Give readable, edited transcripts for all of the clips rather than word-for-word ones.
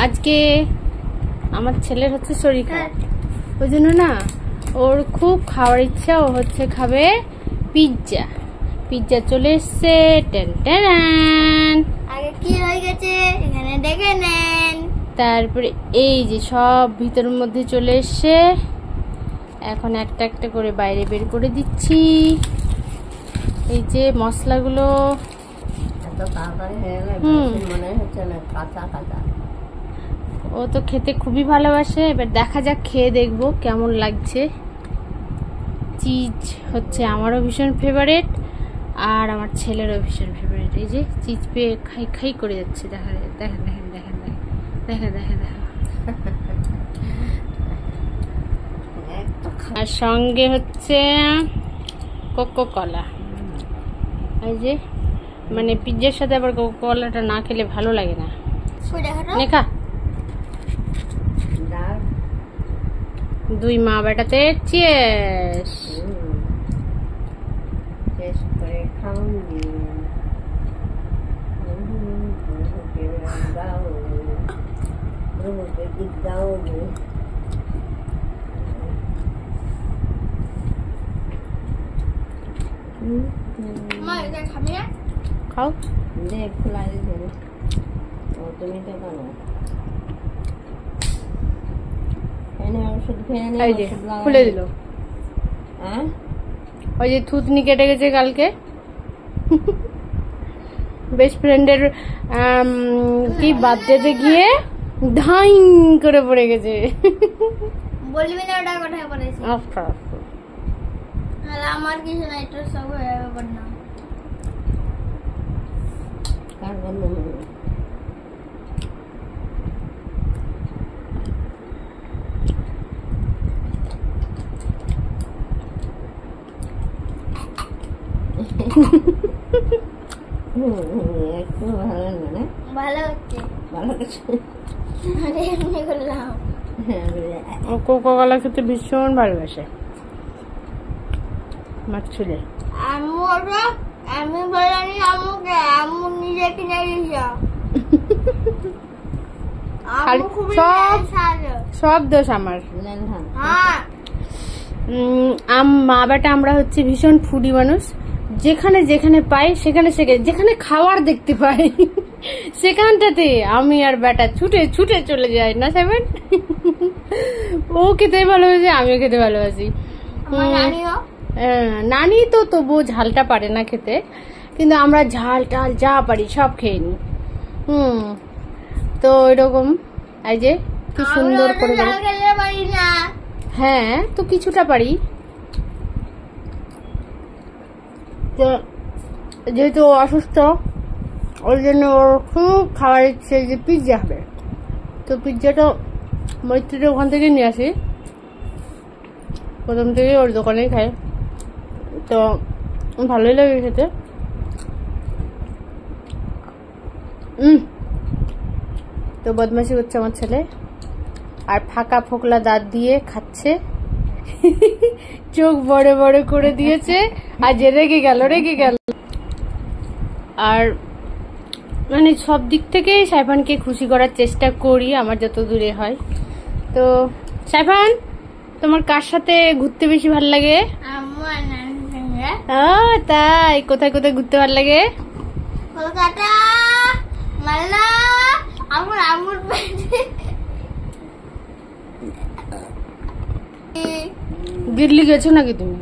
আজকে আমার ছেলের হচ্ছে শরীর খারাপ, ওই জন্য না ওর খুব খাওয়ার ইচ্ছা, ও হচ্ছে খাবে পিৎজা। পিৎজা চলে এসছে, টেন টেন। আগে কি হয়ে গেছে এখানে দেখে নেন। তারপরে এই যে সব ভিতরের মধ্যে চলে এসছে, এখন একটা একটা করে বাইরে বের করে দিচ্ছি। এই যে মশলাগুলো ও তো খেতে খুবই ভালোবাসে। এবার দেখা যাক, খেয়ে দেখবো কেমন লাগছে। চিজ হচ্ছে আমারও ভীষণ ফেভারিট আর আমার ছেলেরও ভীষণ ফেভারিট। এই যে চিজ পেয়ে খাই খাই করে যাচ্ছে। দেখা দেখেন দেখেন দেখেন দেখেন দেখেন দেখেন। আর সঙ্গে হচ্ছে কোকো কলা। এই যে মানে পিৎজার সাথে আবার কোকো কলাটা না খেলে ভালো লাগে না। নেখা দুই মা বেটাতে চিয়ার্স। খাও খুলে দিল। ওই যে থুতনি কেটে গেছে কালকে, বেস্ট ফ্রেন্ডের কি বার্থডেতে গিয়ে ধাই করে পড়ে গেছে। বলবি না ওটা কোথায় পড়েছে? আর আমার কিছু না, এটা সব হয়ে যাবে না। কার বন্ধ হবে? একটু ভালো না? ভালো হচ্ছে, ভালো হচ্ছে। আরে এমনি করলাম। ও কোকো কলা খেতে ভীষণ ভালোবাসে আমার ছেলে। আমি বলিনি আম্মুকে, আম্মু নিজে কিনে দিয়েছে। সব দোষ আমার। মা বেটা আমরা হচ্ছে ভীষণ ফুডি মানুষ। যেখানে যেখানে পাই সেখানে সেখানে যেখানে খাওয়ার দেখতে পাই সেখানটাতে আমি আর বেটা ছুটে ছুটে চলে যাই না সেভেন। ও খেতে ভালোবাসে, আমিও খেতে ভালোবাসি। নানি তো তবুও ঝালটা পারে না খেতে, কিন্তু আমরা ঝাল টাল যা পারি সব খেয়ে নি। তো এরকম এই যে কি সুন্দর করে। হ্যাঁ তো কিছুটা পারি। তো যেহেতু অসুস্থ ওই জন্য ওর খুব খাওয়ার ইচ্ছে যে পিৎজা হবে। তো পিৎজাটা মৈত্রীর ওখান থেকে নিয়ে আসি, প্রথম থেকে ওর দোকানেই খাই, তো ভালোই লাগে খেতে। তো বদমাশি করছে আমার ছেলে, আর ফাঁকা ফোকলা দাঁত দিয়ে খাচ্ছে, চোখ বড় বড় করে দিয়েছে, আর যে রেগে গেল। আর মানে সব দিক থেকে সাইফানকে খুশি করার চেষ্টা করি আমার যত দূরে হয়। তো সাইফান, তোমার কার সাথে ঘুরতে বেশি ভালো লাগে? তাই কোথায় কোথায় ঘুরতে ভালো লাগে? কলকাতা, মালদা, আমুর দিল্লি গেছো নাকি তুমি?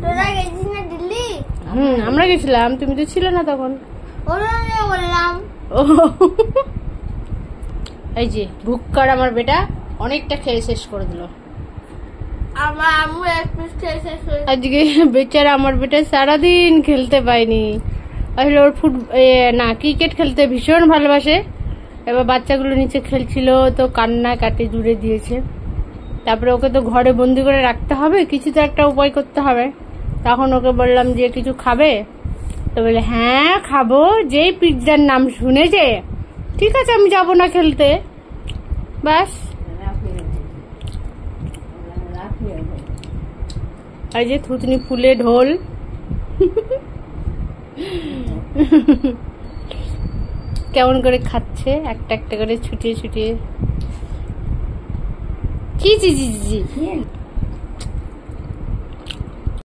তোরা গেছিস না দিল্লি? আমরা গেছিলাম, তুমি তো ছিল না তখন। বললাম এই যে ভুক্কার আমার বেটা অনেকটা খেয়ে শেষ করে দিল। আজকে বেচারা আমার বেটা সারাদিন খেলতে পায়নি। আসলে ওর ক্রিকেট খেলতে ভীষণ ভালোবাসে। এবার বাচ্চাগুলো নিচে খেলছিল তো কান্না কাটে জুড়ে দিয়েছে। তারপরে ওকে তো ঘরে বন্দি করে রাখতে হবে, কিছু তো একটা উপায় করতে হবে। তখন ওকে বললাম যে কিছু খাবে, তো বলে হ্যাঁ খাবো, যেই পিৎজার নাম শুনেছে ঠিক আছে আমি যাবো না খেলতে, ব্যাস। এই যে থুতনি ফুলে ঢোল। কেমন করে খাচ্ছে একটা একটা করে ছুটিয়ে ছুটিয়ে। জি জি জি জি